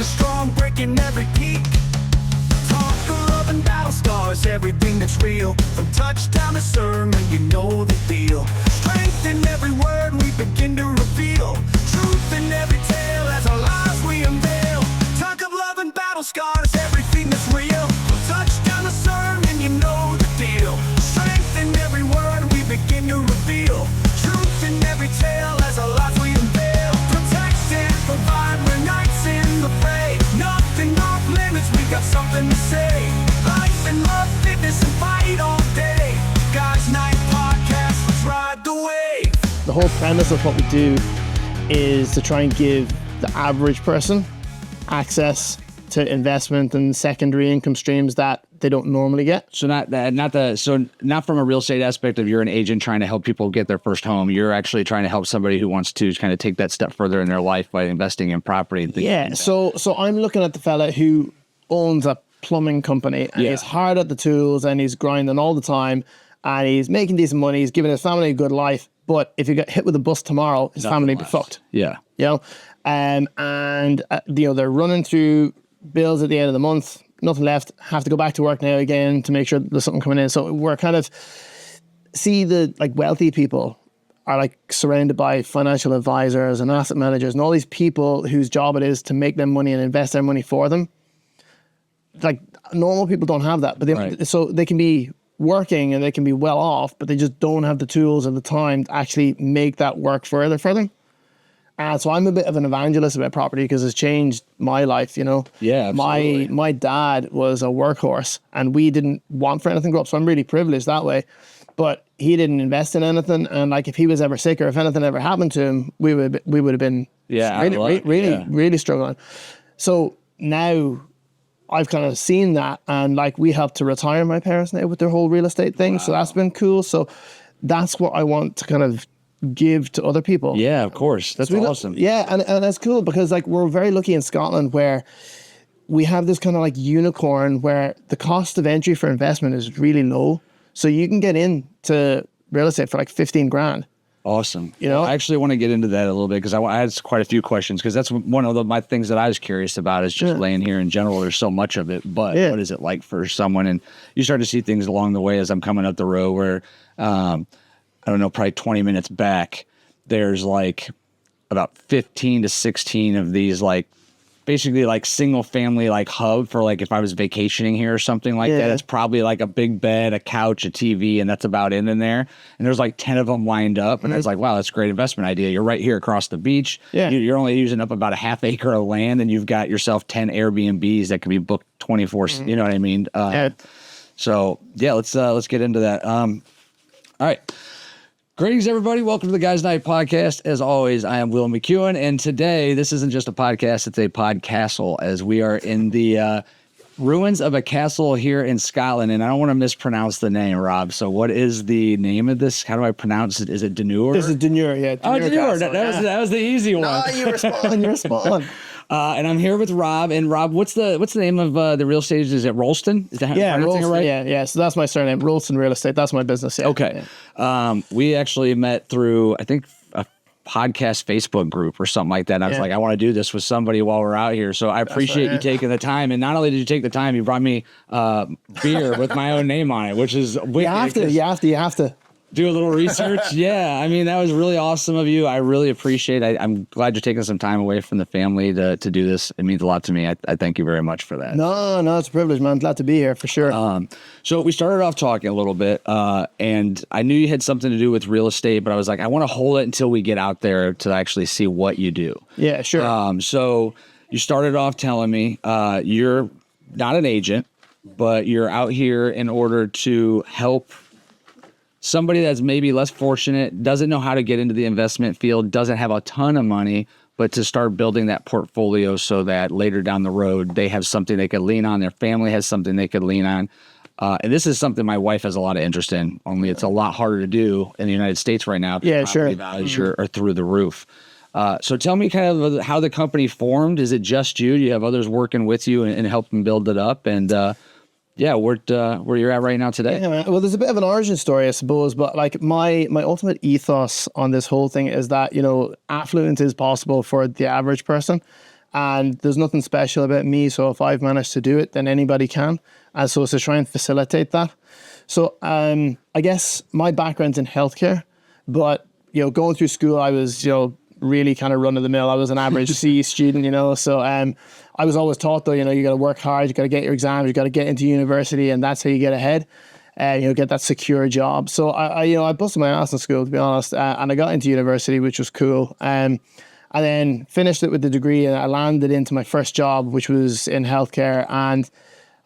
us are strong, breaking every peak. Talk of love and battle scars, everything that's real. From touchdown to sermon, you know the deal. Strength in every word we begin to reveal. Truth in every tale as our lives we unveil. Talk of love and battle scars, everything that's real. From touchdown to sermon, you know the deal. Strength in every word we begin to reveal. Truth in every tale as our lives we unveil. Protect and provide, we're knights in the fray. Nothing off limits, we got something to say. Life and love, fitness and fight all day. Guys Night Podcast, let's ride the wave. The whole premise of what we do is to try and give the average person access to investment and secondary income streams that they don't normally get. So not from a real estate aspect of you're an agent trying to help people get their first home. You're actually trying to help somebody who wants to kind of take that step further in their life by investing in property. Yeah. So I'm looking at the fella who owns a plumbing company and he's hard at the tools and he's grinding all the time and he's making decent money. He's giving his family a good life. But if you get hit with a bus tomorrow, his family be fucked. Yeah. You know, they're running through bills at the end of the month, nothing left, have to go back to work now again to make sure there's something coming in. So we're kind of see the like wealthy people are like surrounded by financial advisors and asset managers and all these people whose job it is to make them money and invest their money for them. Like normal people don't have that, but so they can be working and they can be well off, but they just don't have the tools or the time to actually make that work for them. And so I'm a bit of an evangelist about property because it's changed my life, you know. Yeah, absolutely. My dad was a workhorse and we didn't want for anything to go up, so I'm really privileged that way. But he didn't invest in anything, and like if he was ever sick or if anything ever happened to him, we would have been really struggling. So now I've kind of seen that, and like we helped to retire my parents now with their whole real estate thing. Wow. So that's been cool. So that's what I want to kind of give to other people. Yeah, of course. That's awesome. And that's cool because like we're very lucky in Scotland where we have this kind of like unicorn where the cost of entry for investment is really low. So you can get into real estate for like 15 grand. Awesome. You know, I actually want to get into that a little bit because I had quite a few questions because that's one of my things that I was curious about is just laying here in general. There's so much of it, but what is it like for someone? And you start to see things along the way as I'm coming up the road where, I don't know, probably 20 minutes back, there's like about 15 to 16 of these like basically like single family like hub for like if I was vacationing here or something like that. It's probably like a big bed, a couch, a TV, and that's about it in there. And there's like 10 of them lined up. And it's like, wow, that's a great investment idea. You're right here across the beach. Yeah. You're only using up about a half acre of land and you've got yourself 10 Airbnbs that can be booked 24, you know what I mean? So yeah, let's get into that. All right. Greetings, everybody. Welcome to the Guys Night Podcast. As always, I am Will McEwen, and today, this isn't just a podcast, it's a podcastle, as we are in the ruins of a castle here in Scotland, and I don't want to mispronounce the name, Rob, so what is the name of this? How do I pronounce it? Is it Dunure? This is Dunure, yeah. Dunure. That was the easy one. No, you were spot on. And I'm here with Rob. And Rob, what's the name of the real estate? Is it Rolston? Is that Rolston, right? Yeah. So that's my surname, Rolston Real Estate. That's my business. Yeah. Okay. Yeah. We actually met through, I think, a podcast Facebook group or something like that. And I was like, I want to do this with somebody while we're out here. So I appreciate you taking the time. And not only did you take the time, you brought me beer with my own name on it, which is wicked. You have to. Do a little research. Yeah. I mean, that was really awesome of you. I really appreciate it. I'm glad you're taking some time away from the family to do this. It means a lot to me. I thank you very much for that. No, it's a privilege, man. Glad to be here for sure. So we started off talking a little bit, and I knew you had something to do with real estate, but I was like, I want to hold it until we get out there to actually see what you do. Yeah, sure. So you started off telling me you're not an agent, but you're out here in order to help somebody that's maybe less fortunate, doesn't know how to get into the investment field, doesn't have a ton of money, but to start building that portfolio so that later down the road, they have something they could lean on, their family has something they could lean on. And this is something my wife has a lot of interest in, only it's a lot harder to do in the United States right now. Yeah, sure. Values are through the roof. So tell me kind of how the company formed. Is it just you? Do you have others working with you and helping build it up? And where you're at right now today. Yeah, man. Well, there's a bit of an origin story, I suppose, but like my ultimate ethos on this whole thing is that, affluence is possible for the average person. And there's nothing special about me. So if I've managed to do it, then anybody can. And so it's to try and facilitate that. So I guess my background's in healthcare, but, going through school, I was, really kind of run of the mill. I was an average C student, so I was always taught though, you got to work hard, you got to get your exams, you got to get into university, and that's how you get ahead. Get that secure job. So I busted my ass in school, to be honest, and I got into university, which was cool. And then finished it with the degree, and I landed into my first job, which was in healthcare. And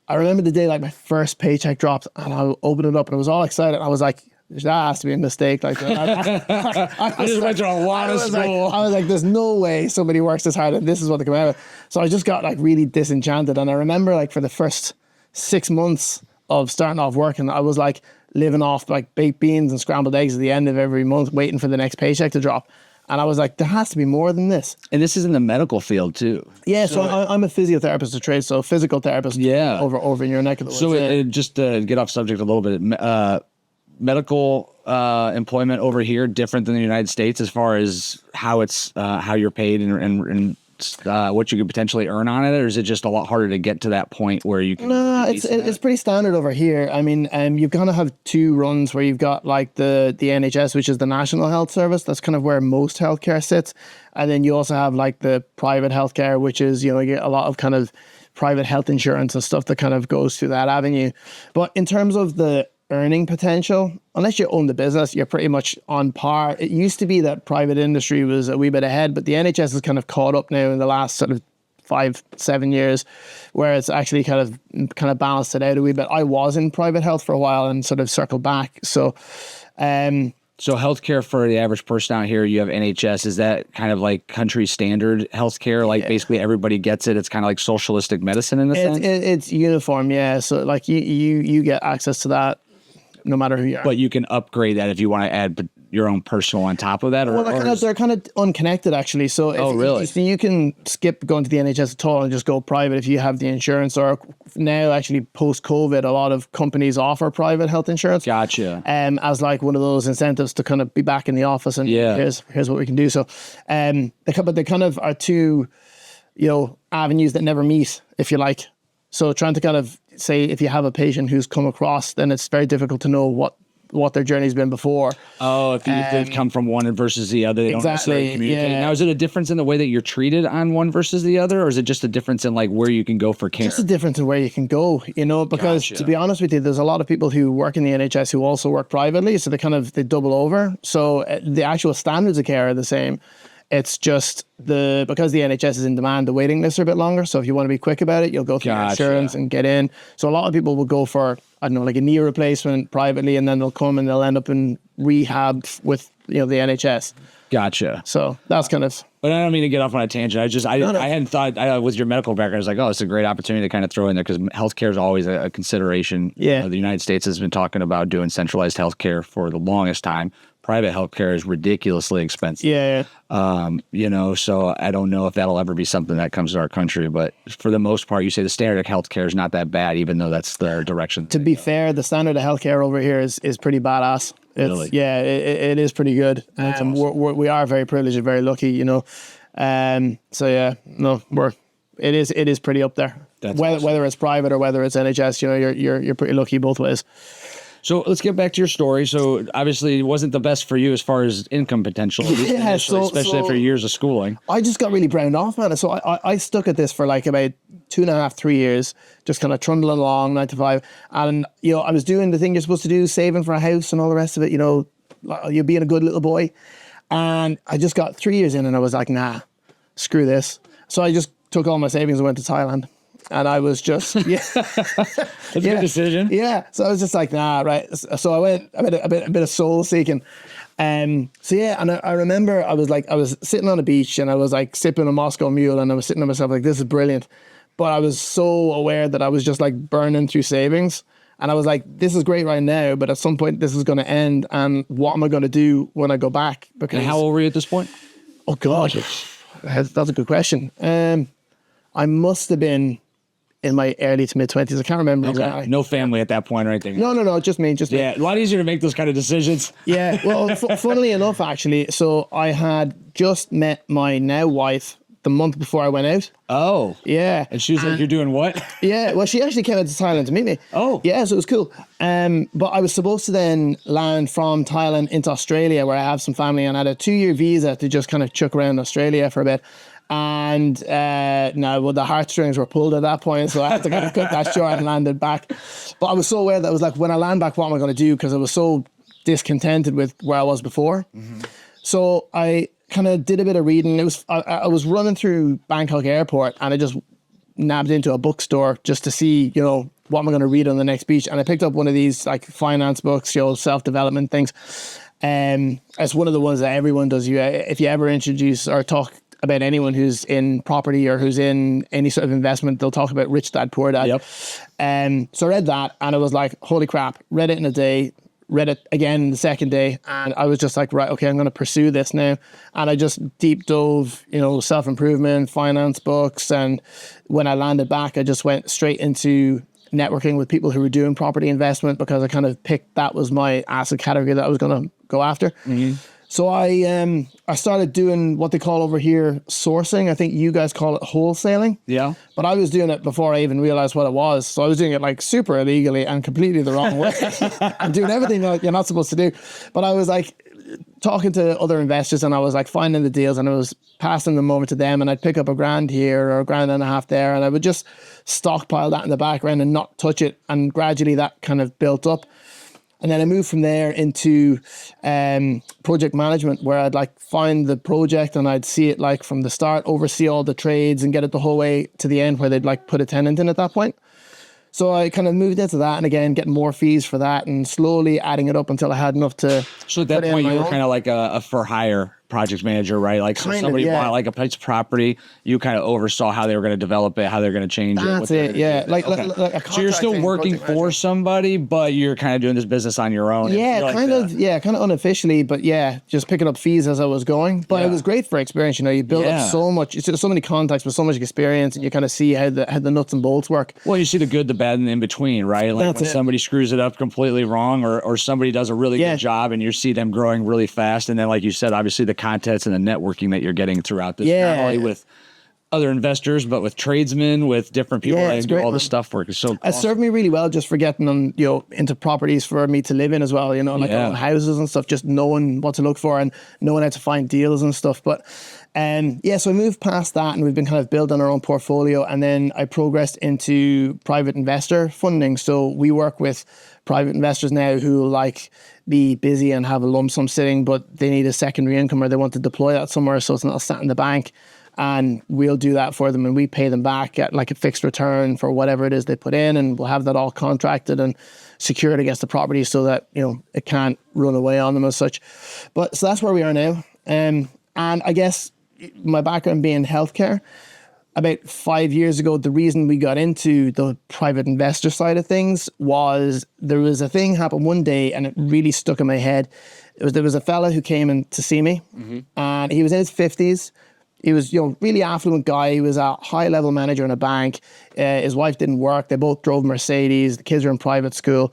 I remember the day like my first paycheck dropped, and I opened it up, and I was all excited. I was like, that has to be a mistake. Like I just went through a lot of school. I was like, there's no way somebody works this hard and this is what they come out with. So I just got like really disenchanted. And I remember like for the first 6 months of starting off working, I was like living off like baked beans and scrambled eggs at the end of every month, waiting for the next paycheck to drop. And I was like, there has to be more than this. And this is in the medical field too. Yeah, so I'm a physiotherapist of trade, so physical therapist. Yeah, over in your neck of the woods. So just to get off subject a little bit, medical employment over here different than the United States as far as how it's how you're paid and what you could potentially earn on it, or is it just a lot harder to get to that point where you can? No, it's pretty standard over here. I mean, you've kind of have two runs where you've got like the NHS, which is the National Health Service. That's kind of where most healthcare sits, and then you also have like the private healthcare, which is you get a lot of kind of private health insurance and stuff that kind of goes through that avenue. But in terms of the earning potential, unless you own the business, you're pretty much on par. It used to be that private industry was a wee bit ahead, but the NHS has kind of caught up now in the last sort of 5-7 years, where it's actually kind of balanced it out a wee bit. I was in private health for a while and sort of circled back. So healthcare for the average person out here, you have NHS. Is that kind of like country standard healthcare? Like basically everybody gets it. It's kind of like socialistic medicine in a sense. It's uniform, yeah. So like you get access to that no matter who you are. But you can upgrade that if you want to add your own personal on top of that? They're kind of unconnected, actually. So really? So you can skip going to the NHS at all and just go private if you have the insurance. Or now, actually, post-COVID, a lot of companies offer private health insurance. Gotcha. As like one of those incentives to kind of be back in the office and here's what we can do. So, but they kind of are two, avenues that never meet, if you like. So trying to kind of say, if you have a patient who's come across, then it's very difficult to know what their journey's been before. Oh, if they've come from one versus the other, they don't necessarily communicate. Yeah. Now, is it a difference in the way that you're treated on one versus the other, or is it just a difference in like where you can go for care? Just a difference in where you can go, because to be honest with you, there's a lot of people who work in the NHS who also work privately, so they double over. So the actual standards of care are the same. It's just because the NHS is in demand, the waiting lists are a bit longer. So if you want to be quick about it, you'll go through your insurance and get in. So a lot of people will go for, I don't know, like a knee replacement privately, and then they'll come and they'll end up in rehab with, the NHS. Gotcha. So that's kind of... But I don't mean to get off on a tangent. I hadn't thought, with your medical background, I was like, oh, it's a great opportunity to kind of throw in there because healthcare is always a consideration. Yeah. The United States has been talking about doing centralized healthcare for the longest time. Private healthcare is ridiculously expensive. Yeah. So I don't know if that'll ever be something that comes to our country. But for the most part, you say the standard of healthcare is not that bad, even though that's their direction. To be fair, the standard of healthcare over here is pretty badass. Really? Yeah, it is pretty good. Awesome. We are very privileged and very lucky, So yeah, no, it is pretty up there. Whether it's private or whether it's NHS, you're pretty lucky both ways. So let's get back to your story. So obviously it wasn't the best for you as far as income potential, especially after years of schooling. I just got really browned off, man. So I stuck at this for like about 2.5-3 years, just kind of trundling along 9 to 5. And, I was doing the thing you're supposed to do, saving for a house and all the rest of it, you're being a good little boy. And I just got 3 years in and I was like, nah, screw this. So I just took all my savings and went to Thailand. And I was just, That's a good decision. Yeah. So I was just like, nah, right. So I went a bit of soul seeking. And I remember I was sitting on a beach and I was like sipping a Moscow Mule and I was sitting to myself like, this is brilliant. But I was so aware that I was just like burning through savings. And I was like, this is great right now, but at some point this is going to end. And what am I going to do when I go back? Because and how old were you at this point? Oh, God. That's a good question. I must have been in my early to mid 20s. I can't remember exactly. No family at that point or anything? No, just me. Yeah, a lot easier to make those kind of decisions. Yeah, well, funnily enough, actually, so I had just met my now wife the month before I went out. Oh. Yeah. And she was like, you're doing what? Yeah, well, she actually came out to Thailand to meet me. Oh. Yeah, so it was cool. But I was supposed to then land from Thailand into Australia, where I have some family, and I had a 2-year visa to just kind of chuck around Australia for a bit. And no, well, the heartstrings were pulled at that point, so I had to kind of cut that short and landed back. But I was so aware that I was like, when I land back, what am I going to do? Because I was so discontented with where I was before. Mm-hmm. So I kind of did a bit of reading. I was running through Bangkok airport, and I just nabbed into a bookstore just to see, what am I going to read on the next beach. And I picked up one of these like finance books, self-development things. It's one of the ones that everyone does. If you ever introduce or talk about anyone who's in property or who's in any sort of investment, they'll talk about Rich Dad, Poor Dad. Yep. So I read that, and I was like, holy crap, read it in a day, read it again the second day, and I was just like, right, okay, I'm going to pursue this now. And I just deep dove, self-improvement, finance books, and when I landed back, I just went straight into networking with people who were doing property investment, because I kind of picked that was my asset category that I was going to go after. Mm-hmm. So I started doing what they call over here sourcing. I think you guys call it wholesaling. Yeah. But I was doing it before I even realized what it was. So I was doing it like super illegally and completely the wrong way. I'm doing everything that you're not supposed to do. But I was like talking to other investors, and I was like finding the deals, and I was passing them over to them, and I'd pick up $1,000 here or $1.50 there, and I would just stockpile that in the background and not touch it. And gradually that kind of built up. And then I moved from there into project management, where I'd like find the project and I'd see it like from the start, oversee all the trades and get it the whole way to the end, where they'd like put a tenant in at that point. So I kind of moved into that, and again, getting more fees for that and slowly adding it up until I had enough to. So at that point, you were kind of like a for hire project manager, right? Like so somebody bought like a piece of property, you kind of oversaw how they were going to develop it, how they're going to change it. That's it, yeah. Like a so you're still working for somebody, but you're kind of doing this business on your own. Yeah, kind of unofficially, but yeah, just picking up fees as I was going. But it was great for experience. You build up so much, so many contacts with so much experience, and you kind of see how the nuts and bolts work. Well, you see the good, the bad, and the in between, right? Like when somebody screws it up completely wrong, or somebody does a really good job, and you see them growing really fast, and then like you said, obviously the contents and the networking that you're getting throughout this, not only with other investors, but with tradesmen, with different people that do all the stuff work. It's so it served me really well just for getting them, into properties for me to live in as well, like houses and stuff, just knowing what to look for and knowing how to find deals and stuff. But so I moved past that, and we've been kind of building our own portfolio, and then I progressed into private investor funding. So we work with private investors now who like be busy and have a lump sum sitting, but they need a secondary income, or they want to deploy that somewhere so it's not sat in the bank. And we'll do that for them, and we pay them back at like a fixed return for whatever it is they put in, and we'll have that all contracted and secured against the property so that it can't run away on them as such. But so that's where we are now. And I guess my background being healthcare, about 5 years ago, the reason we got into the private investor side of things was there was a thing happened one day, and it really stuck in my head. There was a fella who came in to see me, and he was in his 50s. He was, really affluent guy. He was a high-level manager in a bank. His wife didn't work. They both drove Mercedes. The kids were in private school.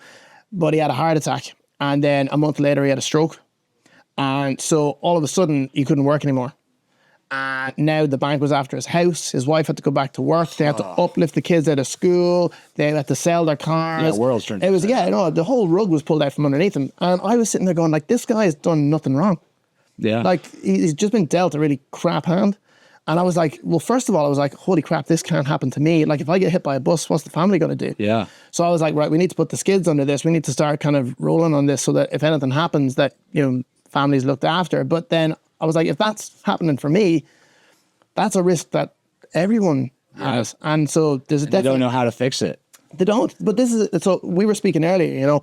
But he had a heart attack. And then a month later, he had a stroke. And so all of a sudden, he couldn't work anymore. And now the bank was after his house. His wife had to go back to work. They had to uplift the kids out of school. They had to sell their cars. Yeah, world's turned. It was, the whole rug was pulled out from underneath him. And I was sitting there going, like, this guy has done nothing wrong. Yeah. Like, he's just been dealt a really crap hand. And I was like, well, first of all, I was like, holy crap, this can't happen to me. Like, if I get hit by a bus, what's the family going to do? Yeah. So I was like, right, we need to put the skids under this. We need to start kind of rolling on this so that if anything happens, that, family's looked after. But then I was like, if that's happening for me, that's a risk that everyone has. And so there's They don't know how to fix it. They don't. But so we were speaking earlier,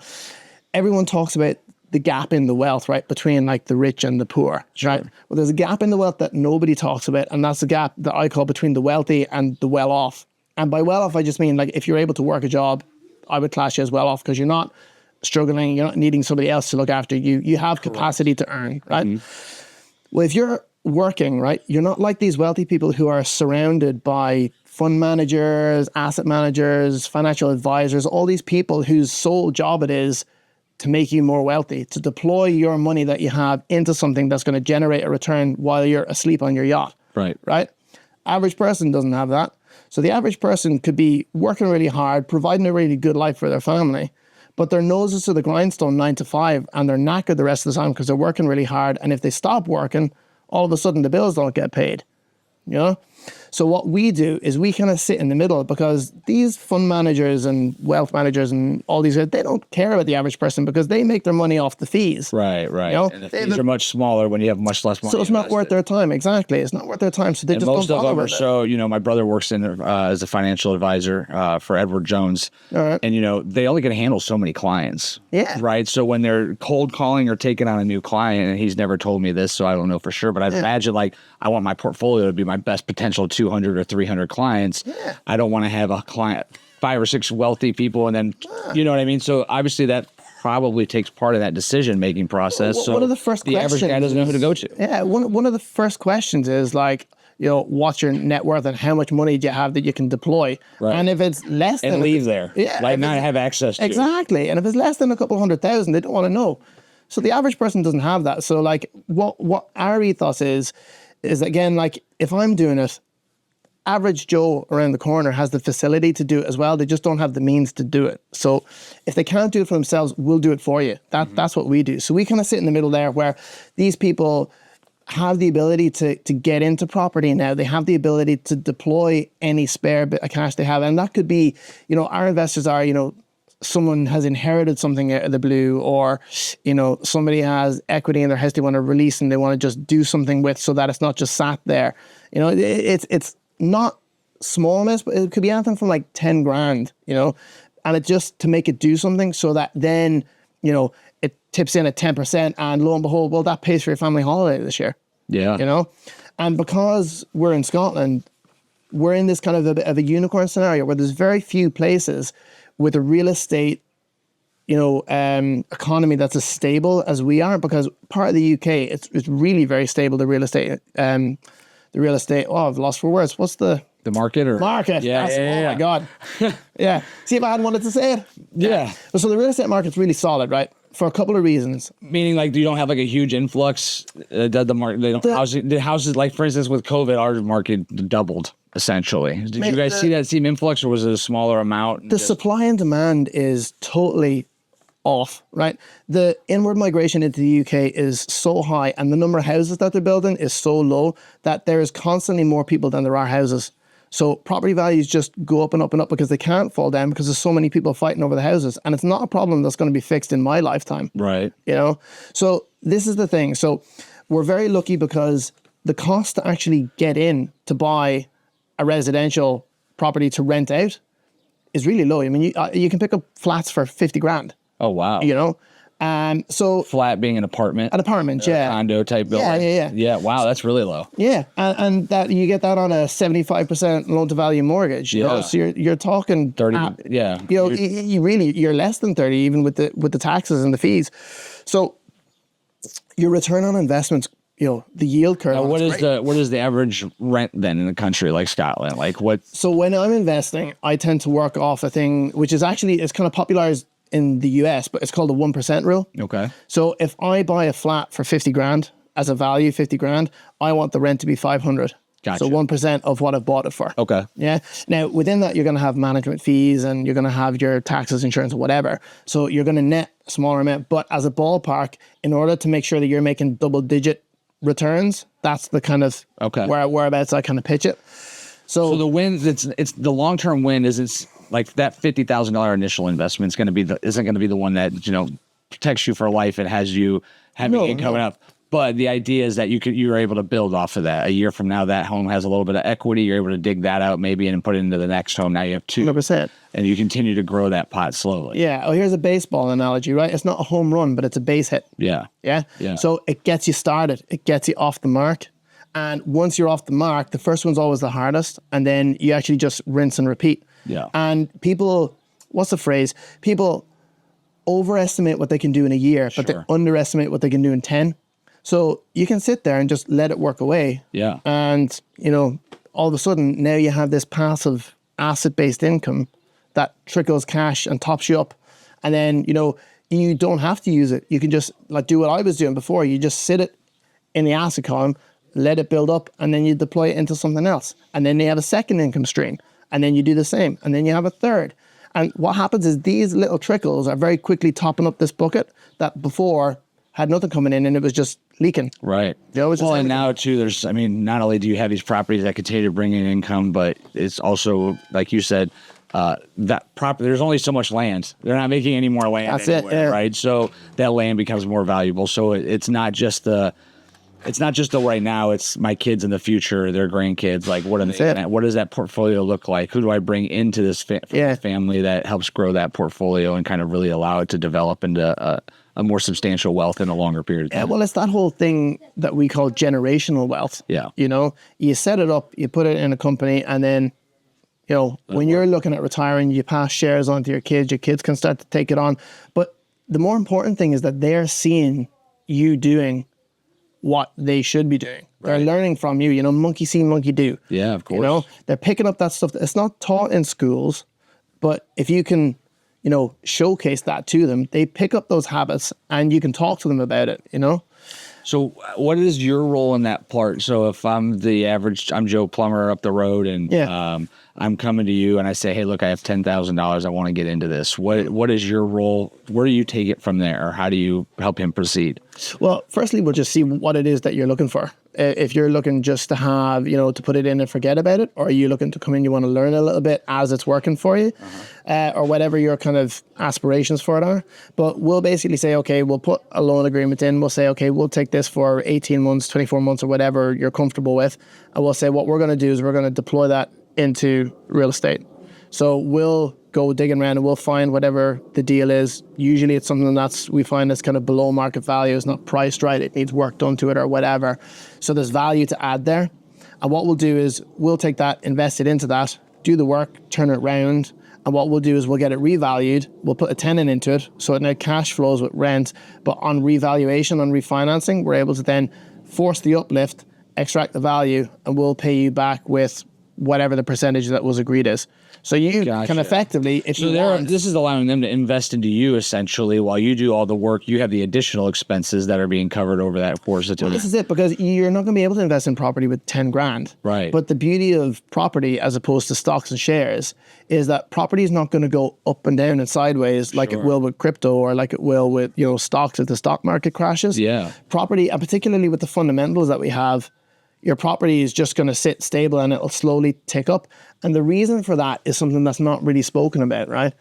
everyone talks about the gap in the wealth, right, between like the rich and the poor, right? Well, there's a gap in the wealth that nobody talks about, and that's the gap that I call between the wealthy and the well-off. And by well-off, I just mean like if you're able to work a job, I would class you as well-off because you're not struggling, you're not needing somebody else to look after you. You have capacity to earn, right? Well, if you're working, right, you're not like these wealthy people who are surrounded by fund managers, asset managers, financial advisors, all these people whose sole job it is to make you more wealthy, to deploy your money that you have into something that's going to generate a return while you're asleep on your yacht. Right. Right? average person doesn't have that. So the average person could be working really hard, providing a really good life for their family, but their nose is to the grindstone 9 to 5, and they're knackered the rest of the time because they're working really hard. And if they stop working, all of a sudden the bills don't get paid, you know? So what we do is we kind of sit in the middle, because these fund managers and wealth managers and all these, they don't care about the average person because they make their money off the fees. Right. You know? And the fees are much smaller when you have much less money. So it's not worth their time. Exactly. It's not worth their time. So they just most don't of bother them are with it. so, you know, my brother works in as a financial advisor for Edward Jones. All right. And, you know, they only can handle so many clients. Yeah. Right. So when they're cold calling or taking on a new client, and he's never told me this, so I don't know for sure, but I'd imagine, like, I want my portfolio to be my best potential 200 or 300 clients. Yeah. I don't want to have a client, 5 or 6 wealthy people, and then, you know what I mean? So obviously that probably takes part of that decision-making process. So one of the first the average guy doesn't know who to go to. Yeah. One of the first questions is like, you know, what's your net worth and how much money do you have that you can deploy? Right. And if it's less than... And leave there. Yeah. Like, not have access to. Exactly. And if it's less than a couple 100,000, they don't want to know. So the average person doesn't have that. So like what our ethos is again, like, if I'm doing it, average Joe around the corner has the facility to do it as well. They just don't have the means to do it. So if they can't do it for themselves, we'll do it for you. That's what we do. So we kind of sit in the middle there, where these people have the ability to get into property now. They have the ability to deploy any spare bit of cash they have. And that could be, you know, our investors are, you know, someone has inherited something out of the blue, or, you know, somebody has equity in their house they want to release and they want to just do something with, so that it's not just sat there. You know, it's not small amounts, but it could be anything from like 10 grand, you know, and it just to make it do something, so that then, you know, it tips in at 10%, and lo and behold, well, that pays for your family holiday this year. Yeah. You know, and because we're in Scotland, we're in this kind of a bit of a unicorn scenario where there's very few places with a real estate, you know, economy that's as stable as we are, because part of the UK, it's really very stable, the real estate. Oh, I've lost for words. What's the market or market? Yeah. Oh my God. Yeah. See if I hadn't wanted to say it. Yeah. So the real estate market's really solid, right? For a couple of reasons. Meaning, like, you don't have like a huge influx. The market, they don't the houses, like, for instance, with COVID, our market doubled essentially. Did you guys see that same influx, or was it a smaller amount? The supply and demand is totally off, right? The inward migration into the UK is so high, and the number of houses that they're building is so low that there is constantly more people than there are houses. So property values just go up and up and up because they can't fall down, because there's so many people fighting over the houses. And it's not a problem that's going to be fixed in my lifetime. Right. You know? So this is the thing. So we're very lucky because the cost to actually get in to buy a residential property to rent out is really low. I mean, you can pick up flats for 50 grand. Oh, wow. You know? So flat being an apartment. An apartment, yeah. Condo type building. Yeah. Yeah, wow, that's really low. Yeah, and that you get that on a 75% loan to value mortgage. You know? So you're talking 30. Yeah. You know, you're less than 30 even with the taxes and the fees. So your return on investments, you know, the yield curve. Now, what is the average rent then in a country like Scotland? Like what? So when I'm investing, I tend to work off a thing which is actually, it's kind of popularized in the US, but it's called the 1% rule. Okay. So if I buy a flat for 50 grand as a value, 50 grand, I want the rent to be 500. Gotcha. So 1% of what I've bought it for. Okay. Yeah. Now within that, you're going to have management fees and you're going to have your taxes, insurance, whatever. So you're going to net a smaller amount, but as a ballpark, in order to make sure that you're making double digit returns, that's the kind of whereabouts I kind of pitch it. So the win, it's the long term win is it's like that $50,000 initial investment isn't going to be the one that, you know, protects you for life and has you having income up. But the idea is that you're able to build off of that. A year from now, that home has a little bit of equity. You're able to dig that out maybe and put it into the next home. Now you have 2. 100%. And you continue to grow that pot slowly. Yeah. Oh, here's a baseball analogy, right? It's not a home run, but it's a base hit. Yeah. Yeah. So it gets you started. It gets you off the mark. And once you're off the mark, the first one's always the hardest. And then you actually just rinse and repeat. Yeah. And people, what's the phrase? People overestimate what they can do in a year, but they underestimate what they can do in 10. So you can sit there and just let it work away. Yeah. And, you know, all of a sudden now you have this passive asset-based income that trickles cash and tops you up. And then, you know, you don't have to use it. You can just like do what I was doing before. You just sit it in the asset column, let it build up, and then you deploy it into something else. And then you have a second income stream, and then you do the same, and then you have a third. And what happens is these little trickles are very quickly topping up this bucket that before had nothing coming in and it was just leaking. Right. Well, and now too, there's, I mean, not only do you have these properties that continue to bring in income, but it's also, like you said, there's only so much land. They're not making any more land. That's anywhere, it. Yeah. Right. So that land becomes more valuable. So it's not just the right now, it's my kids in the future, their grandkids. Like, what does that portfolio look like? Who do I bring into this family that helps grow that portfolio and kind of really allow it to develop into a more substantial wealth in a longer period of time? Yeah, well, it's that whole thing that we call generational wealth. Yeah. You know, you set it up, you put it in a company, and then, you know, when you're looking at retiring, you pass shares on to your kids can start to take it on. But the more important thing is that they're seeing you doing what they should be doing. They're learning from you, you know, monkey see, monkey do. Yeah, of course. You know, they're picking up that stuff. It's not taught in schools, but if you can, you know, showcase that to them, they pick up those habits and you can talk to them about it, you know? So what is your role in that part? So if I'm Joe Plumber up the road and I'm coming to you and I say, hey, look, I have $10,000. I want to get into this. What is your role? Where do you take it from there? Or how do you help him proceed? Well, firstly, we'll just see what it is that you're looking for. If you're looking just to have, you know, to put it in and forget about it, or are you looking to come in, you want to learn a little bit as it's working for you, or whatever your kind of aspirations for it are. But we'll basically say, okay, we'll put a loan agreement in. We'll say, okay, we'll take this for 18 months, 24 months, or whatever you're comfortable with. And we'll say what we're going to do is we're going to deploy that into real estate. So we'll go digging around and we'll find whatever the deal is. Usually it's something we find that's kind of below market value. It's not priced right. It needs work done to it or whatever. So there's value to add there. And what we'll do is we'll take that, invest it into that, do the work, turn it around. And what we'll do is we'll get it revalued. We'll put a tenant into it so it now cash flows with rent. But on revaluation, on refinancing, we're able to then force the uplift, extract the value, and we'll pay you back with whatever the percentage that was agreed is. So you can effectively, this is allowing them to invest into you essentially while you do all the work. You have the additional expenses that are being covered over that course of time. This is it, because you're not going to be able to invest in property with 10 grand. Right. But the beauty of property as opposed to stocks and shares is that property is not going to go up and down and sideways like it will with crypto or like it will with, you know, stocks if the stock market crashes. Yeah. Property, and particularly with the fundamentals that we have, your property is just going to sit stable and it'll slowly tick up. And the reason for that is something that's not really spoken about, right?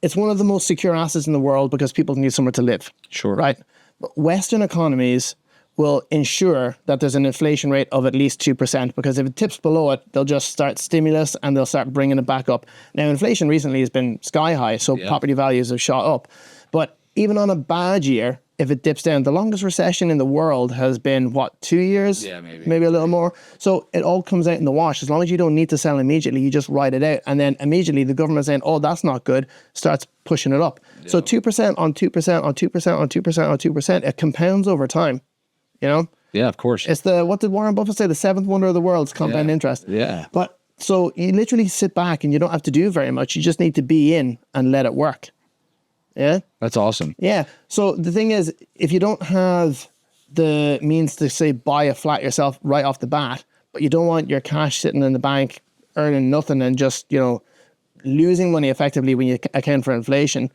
It's one of the most secure assets in the world because people need somewhere to live. Sure. Right? But Western economies will ensure that there's an inflation rate of at least 2%, because if it tips below it, they'll just start stimulus and they'll start bringing it back up. Now, inflation recently has been sky high, so property values have shot up. But even on a bad year, if it dips down, the longest recession in the world has been, 2 years? Yeah, maybe. Maybe a little more. So it all comes out in the wash. As long as you don't need to sell immediately, you just ride it out. And then immediately the government saying, oh, that's not good, starts pushing it up. Yeah. So 2% on 2% on 2% on 2% on 2%, it compounds over time, you know? Yeah, of course. It's what did Warren Buffett say? The seventh wonder of the world is compound interest. Yeah. But so you literally sit back and you don't have to do very much. You just need to be in and let it work. Yeah. That's awesome. Yeah. So the thing is, if you don't have the means to say buy a flat yourself right off the bat, but you don't want your cash sitting in the bank earning nothing and just, you know, losing money effectively when you account for inflation,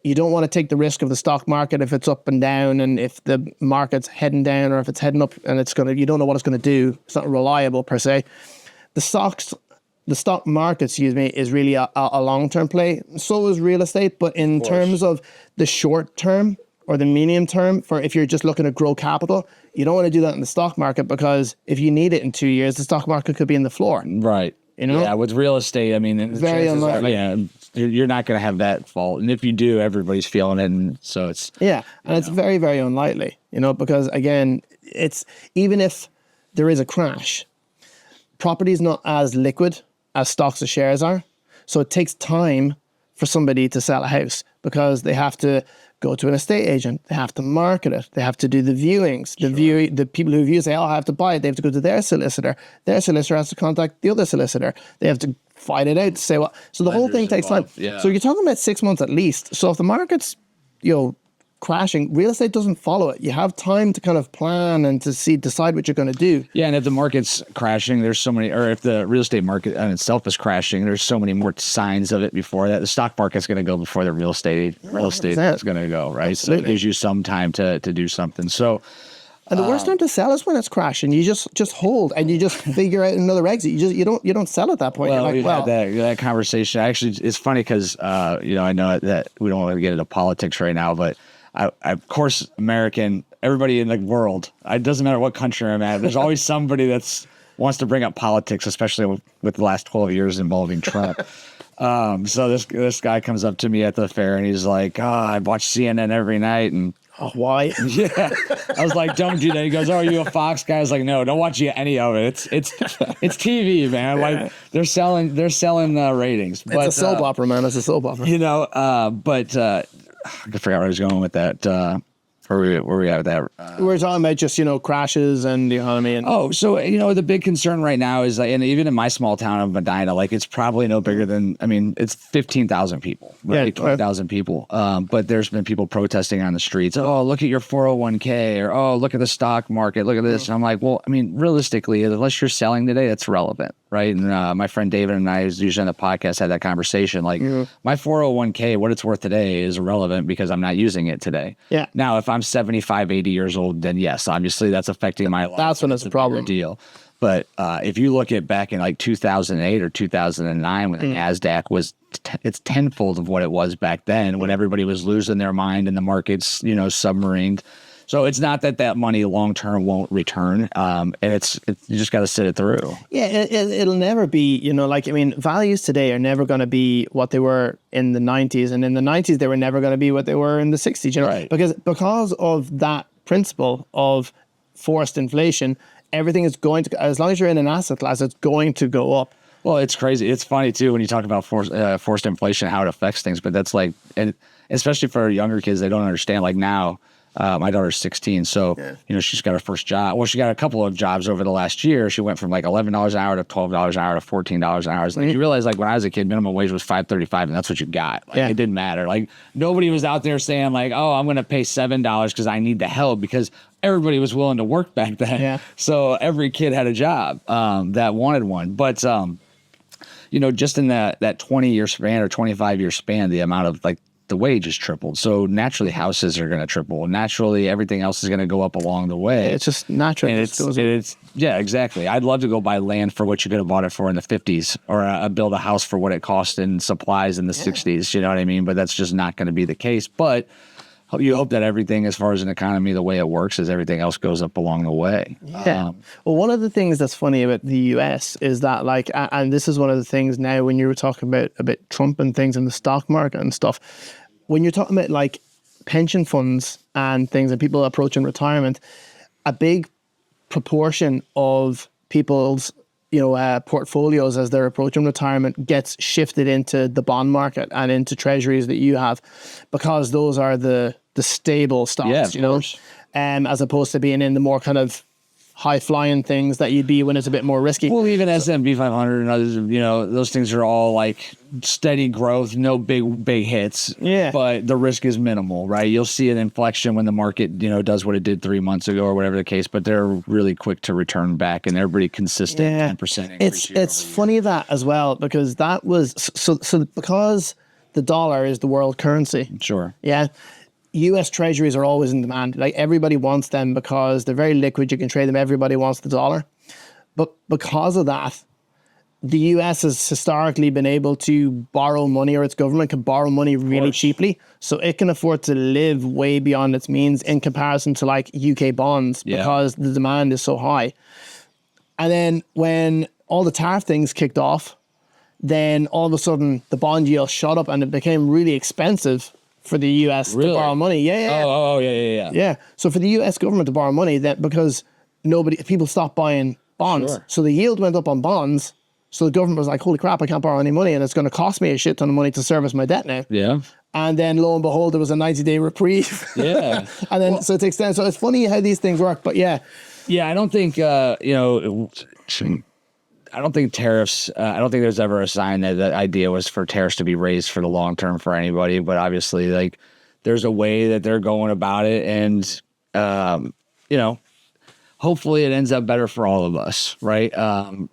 you don't want to take the risk of the stock market if it's up and down, and if the market's heading down or if it's heading up and you don't know what it's going to do. It's not reliable per se. The stock market, is really a long-term play. So is real estate, but in terms of the short term or the medium term, for if you're just looking to grow capital, you don't want to do that in the stock market, because if you need it in 2 years, the stock market could be in the floor. Right. You know? Yeah, with real estate, I mean, very unlikely. You're not going to have that fault. And if you do, everybody's feeling it. And so it's... Yeah, and it's very, very unlikely, you know, because again, it's even if there is a crash, property is not as liquid as stocks or shares are. So it takes time for somebody to sell a house, because they have to go to an estate agent, they have to market it, they have to do the viewings. The people who view say, oh, I have to buy it, they have to go to their solicitor. Their solicitor has to contact the other solicitor. They have to fight it out to say what. So the whole thing takes time. Yeah. So you're talking about 6 months at least. So if the market's, you know, crashing, real estate doesn't follow it. You have time to kind of plan and to decide what you're going to do. Yeah, and if the market's crashing, there's so many, or if the real estate market in itself is crashing, there's so many more signs of it before that. The stock market's going to go before the real estate is going to go, right? Absolutely. So it gives you some time to do something. So, and the worst time to sell is when it's crashing. You just hold and you just figure out another exit. You don't sell at that point. well, You're we like, had that conversation. Actually, it's funny because I know that we don't want to get into politics right now, but I of course, American, everybody in the world, it doesn't matter what country I'm at, there's always somebody that's wants to bring up politics, especially with the last 12 years involving Trump. So this guy comes up to me at the fair and he's like, I watch CNN every night. And oh, why? yeah, I was like, don't do that. He goes, oh, are you a Fox guy? I was like, no, don't watch any of it. It's TV, man. Like they're selling ratings. But, it's a soap opera, man. It's a soap opera. I forgot where I was going with that. Where we at with that? We're talking about just, crashes and the economy. And So the big concern right now is, and even in my small town of Medina, like it's probably no bigger than, it's 15,000 people, right? Yeah, 20,000 people. But there's been people protesting on the streets. Oh, look at your 401k, or oh, look at the stock market. Look at this. And I'm like, well, realistically, unless you're selling today, that's relevant, right? And my friend David and I, who's usually on the podcast, had that conversation. Like my 401k, what it's worth today is irrelevant because I'm not using it today. Yeah. Now, if I'm 75, 80 years old, then yes, obviously that's affecting my life. That's when it's a problem. Deal. But if you look at back in like 2008 or 2009 when the NASDAQ was, it's tenfold of what it was back then when everybody was losing their mind and the markets, submarined. So it's not that money long-term won't return. And it's you just got to sit it through. Yeah, it'll never be, values today are never going to be what they were in the 90s. And in the 90s, they were never going to be what they were in the 60s. Right. Because of that principle of forced inflation, everything is going to, as long as you're in an asset class, it's going to go up. Well, it's crazy. It's funny, too, when you talk about forced inflation, how it affects things. But that's like, and especially for younger kids, they don't understand. Like now, my daughter's 16, so she's got her first job. Well, she got a couple of jobs over the last year. She went from like $11 an hour to $12 an hour to $14 an hour. Like you realize, like when I was a kid, minimum wage was $5.35, and that's what you got. Like it didn't matter. Like nobody was out there saying like, oh, I'm going to pay $7 because I need the help, because everybody was willing to work back then. Yeah. So every kid had a job that wanted one. But just in that 20-year span or 25-year span, the amount of like the wage has tripled. So naturally houses are going to triple. Naturally, everything else is going to go up along the way. It's just natural. And it's yeah, exactly. I'd love to go buy land for what you could have bought it for in the 50s, or build a house for what it cost in supplies in the 60s. You know what I mean? But that's just not going to be the case. But you hope that everything, as far as an economy, the way it works is everything else goes up along the way. Yeah. Well, one of the things that's funny about the US is that, like, and this is one of the things now when you were talking about Trump and things in the stock market and stuff, when you're talking about like pension funds and things and people approaching retirement, a big proportion of people's portfolios as they're approaching retirement gets shifted into the bond market and into treasuries that you have, because those are the stable stocks, as opposed to being in the more kind of high-flying things that you'd be when it's a bit more risky. Well, even S&P 500 and others, those things are all like steady growth, no big hits. Yeah. But the risk is minimal, right? You'll see an inflection when the market, does what it did 3 months ago or whatever the case, but they're really quick to return back, and they're pretty consistent, 10% increase. It's funny that as well, because that was so because the dollar is the world currency. Sure. Yeah. US treasuries are always in demand. Like everybody wants them because they're very liquid. You can trade them. Everybody wants the dollar. But because of that, the US has historically been able to borrow money, or its government can borrow money really cheaply. So it can afford to live way beyond its means in comparison to like UK bonds, because the demand is so high. And then when all the tariff things kicked off, then all of a sudden the bond yield shot up and it became really expensive for the US to borrow money. Yeah. Oh, yeah. Yeah. So for the US government to borrow money, that because people stopped buying bonds. Sure. So the yield went up on bonds. So the government was like, holy crap, I can't borrow any money, and it's going to cost me a shit ton of money to service my debt now. Yeah. And then lo and behold, there was a 90-day reprieve. Yeah. And then so it takes time. So it's funny how these things work, but yeah. Yeah, I don't think I don't think tariffs, I don't think there's ever a sign that the idea was for tariffs to be raised for the long term for anybody. But obviously, like there's a way that they're going about it, and you know, hopefully it ends up better for all of us, right?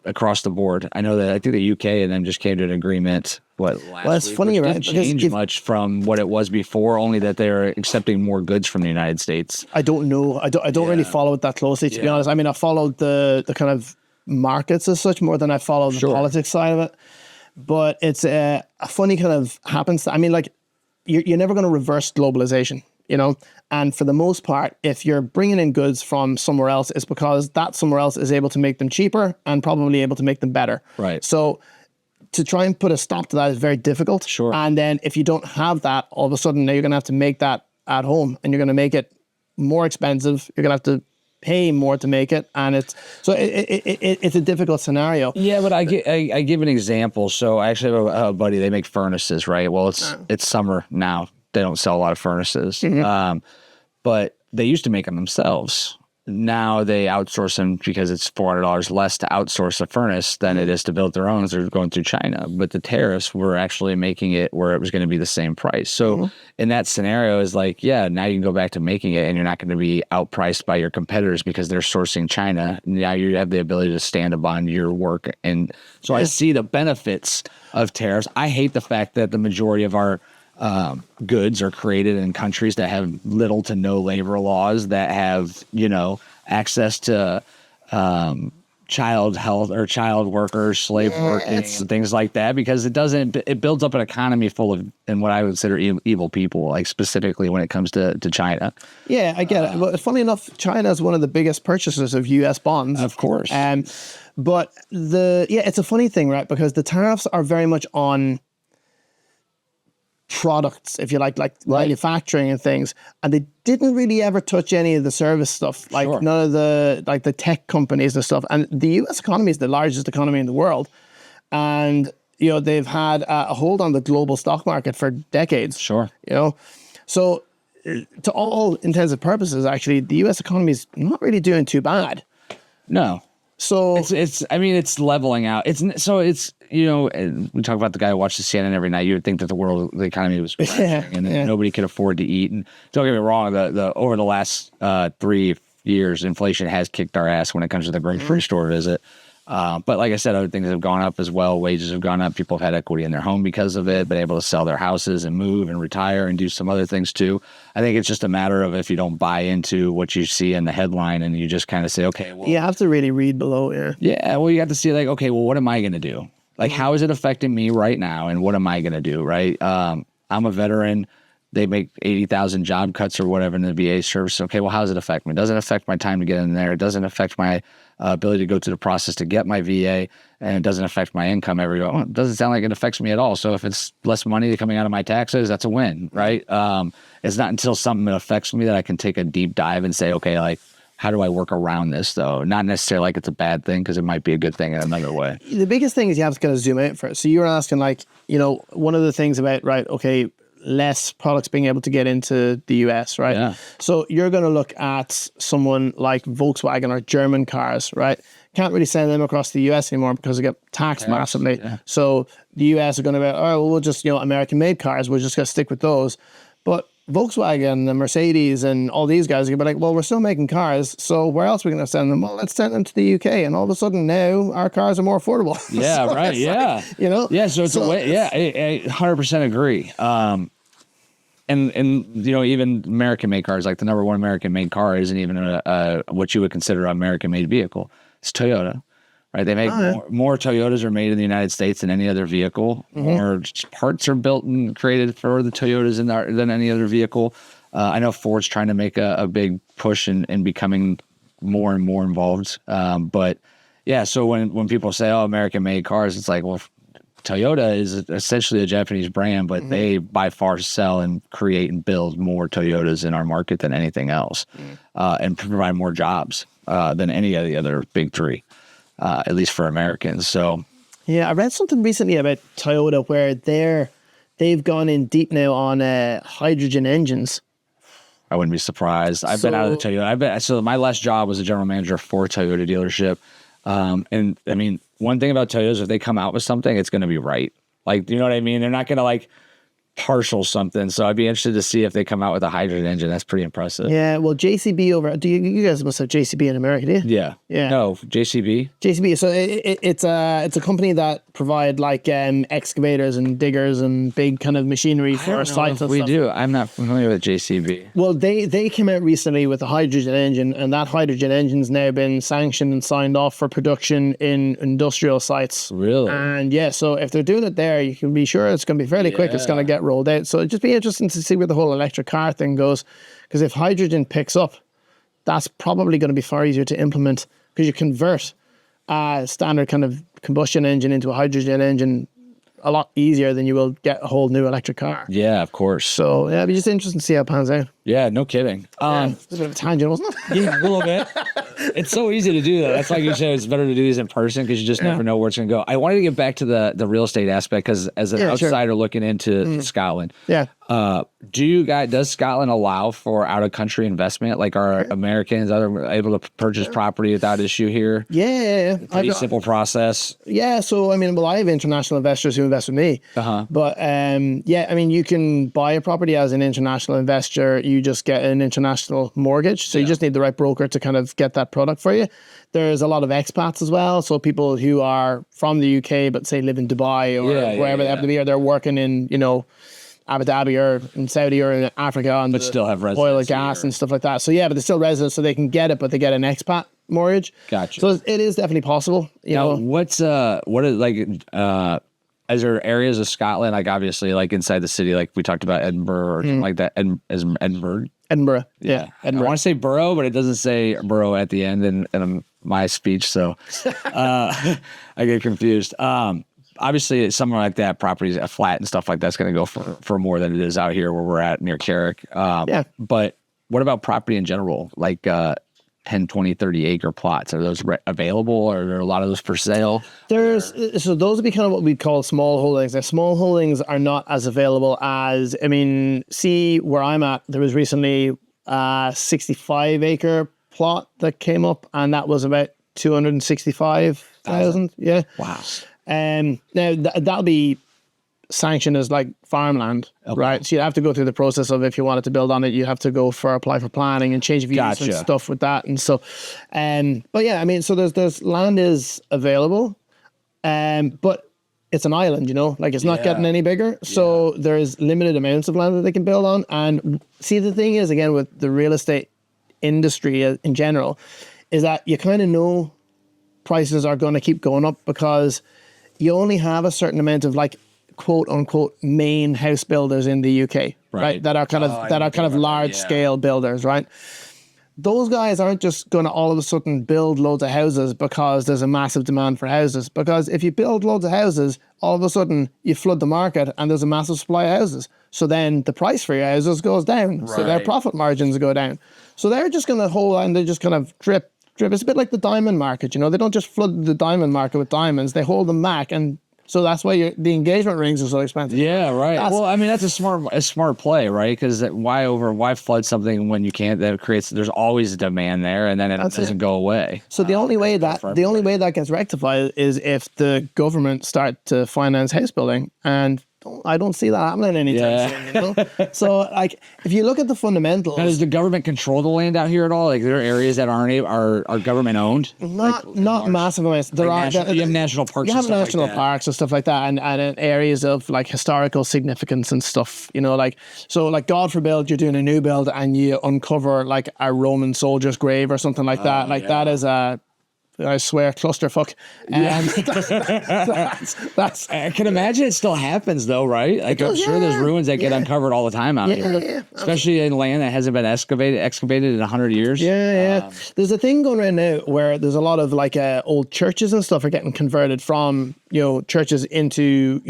Across the board. I know that I think the UK and them just came to an agreement. It's funny, right? Didn't change much from what it was before, only that they're accepting more goods from the United States. I don't know. I don't really follow it that closely, to be honest. I mean, I followed the kind of markets as such more than I followed the politics side of it. But it's a funny kind of happens. I mean, like, you're never going to reverse globalization, you know? And for the most part, if you're bringing in goods from somewhere else, it's because that somewhere else is able to make them cheaper and probably able to make them better. Right. So to try and put a stop to that is very difficult. Sure. And then if you don't have that, all of a sudden now you're going to have to make that at home, and you're going to make it more expensive. You're going to have to pay more to make it, and it's a difficult scenario. Yeah, but I give an example. So I actually have a buddy. They make furnaces, right? Well, it's summer now. They don't sell a lot of furnaces, but they used to make them themselves. Now they outsource them because it's $400 less to outsource a furnace than it is to build their own. They're going through China, but the tariffs were actually making it where it was going to be the same price. So in that scenario, is like, yeah, now you can go back to making it, and you're not going to be outpriced by your competitors because they're sourcing China. Now you have the ability to stand upon your work, and so I see the benefits of tariffs. I hate the fact that the majority of our goods are created in countries that have little to no labor laws, that have, you know, access to child health or child workers, slave working, and things like that, because it builds up an economy full of, and what I would consider evil people, like specifically when it comes to China. Yeah, I get it. But funny enough, China is one of the biggest purchasers of U.S. bonds. Of course. But it's a funny thing, right? Because the tariffs are very much on products, if you like manufacturing and things, and they didn't really ever touch any of the service stuff, like none of the tech companies and stuff. And the U.S. economy is the largest economy in the world, and you know they've had a hold on the global stock market for decades. Sure, you know, so to all intents and purposes, actually, the U.S. economy is not really doing too bad. No. So it's leveling out. You know, we talk about the guy who watches CNN every night. You would think that the economy was crashing and that nobody could afford to eat. And don't get me wrong, the over the last 3 years, inflation has kicked our ass when it comes to the grocery store visit. But like I said, other things have gone up as well. Wages have gone up. People have had equity in their home because of it, been able to sell their houses and move and retire and do some other things too. I think it's just a matter of if you don't buy into what you see in the headline and you just kind of say, okay, well, you have to really read below. Yeah. Well, you have to see like, okay, well, what am I going to do? Like, how is it affecting me right now? And what am I going to do? Right. I'm a veteran. They make 80,000 job cuts or whatever in the VA service. Okay, well, how does it affect me? It doesn't affect my time to get in there. It doesn't affect my ability to go through the process to get my VA, and it doesn't affect my income every day. It doesn't sound like it affects me at all. So if it's less money coming out of my taxes, that's a win, right? It's not until something affects me that I can take a deep dive and say, okay, like, how do I work around this, though? Not necessarily like it's a bad thing, because it might be a good thing in another way. The biggest thing is you have to kind of zoom out first. So you were asking, like, you know, one of the things about, right, okay, less products being able to get into the US, right? Yeah. So you're going to look at someone like Volkswagen or German cars, right? Can't really send them across the US anymore because they get taxed massively. Yeah. So the US are going to be, oh, well, we'll just, you know, American-made cars, we're just going to stick with those. But Volkswagen and Mercedes and all these guys are going to be like, well, we're still making cars, so where else are we going to send them? Well, let's send them to the UK, and all of a sudden now our cars are more affordable. Yeah, so right, yeah. Like, you know? Yeah, so it's a way, yeah, I 100% agree. And you know, even American-made cars, like the number one American-made car isn't even what you would consider an American-made vehicle. It's Toyota. Right, they make more Toyotas are made in the United States than any other vehicle. More parts are built and created for the Toyotas than any other vehicle. I know Ford's trying to make a big push in becoming more and more involved. But yeah, so when people say, "Oh, American-made cars," it's like, well, Toyota is essentially a Japanese brand, but they by far sell and create and build more Toyotas in our market than anything else, and provide more jobs than any of the other big three. At least for Americans. So, yeah, I read something recently about Toyota where they've gone in deep now on hydrogen engines. I wouldn't be surprised. I've been out of the Toyota. So my last job was a general manager for a Toyota dealership. And I mean, one thing about Toyota is if they come out with something, it's going to be right. Like, you know what I mean? They're not going to like partial something. So I'd be interested to see if they come out with a hydrogen engine. That's pretty impressive. Yeah, well, JCB over. You guys must have JCB in America, do you? Yeah. Yeah. No, JCB. JCB. So it's a company that provide like excavators and diggers and big kind of machinery for sites and We stuff. do. I'm not familiar with JCB. Well, they came out recently with a hydrogen engine, and that hydrogen engine's now been sanctioned and signed off for production in industrial sites. Really? And yeah, so if they're doing it there, you can be sure it's going to be fairly quick. It's going to get rolled out. So it'd just be interesting to see where the whole electric car thing goes, because if hydrogen picks up, that's probably going to be far easier to implement, because you convert a standard kind of combustion engine into a hydrogen engine a lot easier than you will get a whole new electric car. Yeah, of course. So yeah, it'd be just interesting to see how it pans out. Yeah, no kidding. It's a bit of a tangent, wasn't it? Yeah, a little bit. It's so easy to do that. That's like you said, it's better to do these in person because you just never know where it's going to go. I wanted to get back to the real estate aspect because as an outsider looking into Scotland, does Scotland allow for out of country investment? Like are Americans able to purchase property without issue here? Yeah. Pretty simple process. Yeah, so I mean, well, I have international investors who invest with me. But yeah, I mean, you can buy a property as an international investor. You just get an international mortgage. So you just need the right broker to kind of get that product for you. There's a lot of expats as well. So people who are from the UK, but say live in Dubai or wherever they happen to be, or they're working in, Abu Dhabi or in Saudi or in Africa on but still have oil and gas and stuff like that. So yeah, but they're still residents, so they can get it, but they get an expat mortgage. Gotcha. So it is definitely possible. You know, what is like is there areas of Scotland, like obviously like inside the city, like we talked about Edinburgh or something like that? Edinburgh? Edinburgh. Yeah. Edinburgh. I want to say borough, but it doesn't say borough at the end in my speech, so I get confused. Obviously, somewhere like that, properties, a flat and stuff like that's going to go for more than it is out here where we're at near Carrick. But what about property in general? Like 10, 20, 30 acre plots. Are those available, or are there a lot of those for sale? So those would be kind of what we call small holdings. Now, small holdings are not as available as, see where I'm at, there was recently a 65 acre plot that came up, and that was about 265,000. Yeah. Wow. Now that'll be sanctioned as like farmland, right? So you have to go through the process of, if you wanted to build on it, you have to apply for planning and change of use and stuff with that. And so, but yeah, so there's land is available, but it's an island, like it's not getting any bigger. So there's limited amounts of land that they can build on. And see, the thing is, again, with the real estate industry in general, is that you kind of know prices are going to keep going up because you only have a certain amount of like quote unquote main house builders in the UK, right? That are kind of large scale builders, right? Those guys aren't just going to all of a sudden build loads of houses because there's a massive demand for houses. Because if you build loads of houses, all of a sudden you flood the market and there's a massive supply of houses. So then the price for your houses goes down. Right. So their profit margins go down. So they're just going to hold and they just kind of drip. It's a bit like the diamond market, They don't just flood the diamond market with diamonds. They hold them back, and so that's why the engagement rings are so expensive. Yeah, right. That's a smart play, right? Because why flood something when you can't? There's always a demand there, and then it doesn't go away. So the only way that gets rectified is if the government start to finance house building, and I don't see that happening anytime soon. So, like, if you look at the fundamentals, now, does the government control the land out here at all? Like, there are areas that are government owned. Not massive amounts. You have national parks. You have national parks and stuff like that, and areas of like historical significance and stuff. Like God forbid you're doing a new build and you uncover like a Roman soldier's grave or something like that. That is a, I swear, clusterfuck. That's I can imagine it still happens though, right? Like I'm sure there's ruins that get uncovered all the time out here, especially in land that hasn't been excavated in 100 years. There's a thing going around now where there's a lot of like old churches and stuff are getting converted from churches into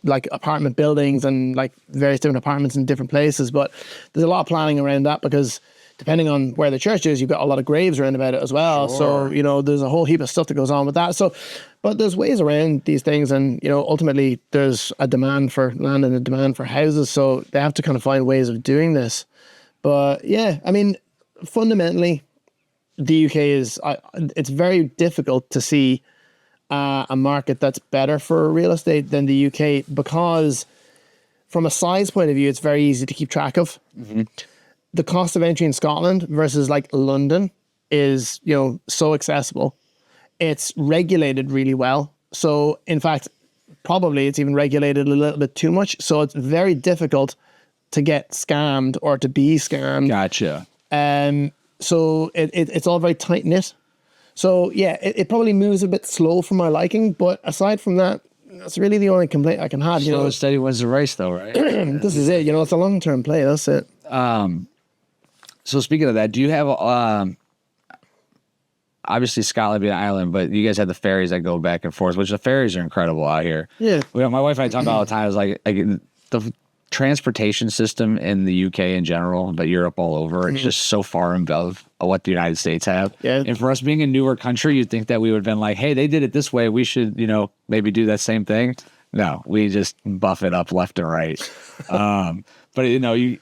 like apartment buildings and like various different apartments in different places. But there's a lot of planning around that because depending on where the church is, you've got a lot of graves around about it as well. Sure. So, there's a whole heap of stuff that goes on with that. So, but there's ways around these things. And, ultimately there's a demand for land and a demand for houses. So they have to kind of find ways of doing this. But yeah, fundamentally, the UK it's very difficult to see a market that's better for real estate than the UK because from a size point of view, it's very easy to keep track of. The cost of entry in Scotland versus like London is, so accessible. It's regulated really well. So in fact, probably it's even regulated a little bit too much. So it's very difficult to get scammed or to be scammed. Gotcha. So it's all very tight knit. So yeah, it probably moves a bit slow for my liking. But aside from that, that's really the only complaint I can have. Slow and steady wins the race, though, right? This is it. It's a long-term play. That's it. So speaking of that, do you have obviously Scotland being an island, but you guys have the ferries that go back and forth, which the ferries are incredible out here. Yeah. My wife and I talk about all the time is like the transportation system in the UK in general, but Europe all over, it's just so far above what the United States have. Yeah. And for us being a newer country, you'd think that we would have been like, hey, they did it this way. We should, maybe do that same thing. No, we just buff it up left and right. But you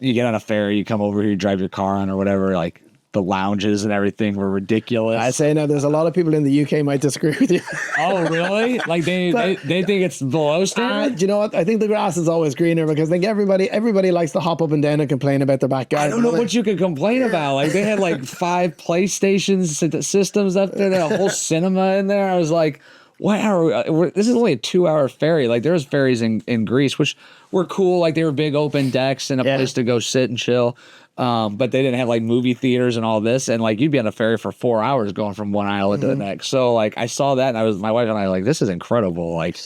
get on a ferry, you come over here, you drive your car on or whatever, like the lounges and everything were ridiculous. I say now, there's a lot of people in the UK might disagree with you. Oh, really? Like they think it's below standard? Do you know what? I think the grass is always greener because I think everybody likes to hop up and down and complain about their back garden. I don't know what you could complain about. Like they had like 5 PlayStation systems up there, they had a whole cinema in there. I was like, wow, this is only a 2-hour ferry. Like there's ferries in Greece, which were cool. Like they were big open decks and a place to go sit and chill. But they didn't have like movie theaters and all this. And like you'd be on a ferry for 4 hours going from one island to the next. So like I saw that and my wife and I like, this is incredible. Like,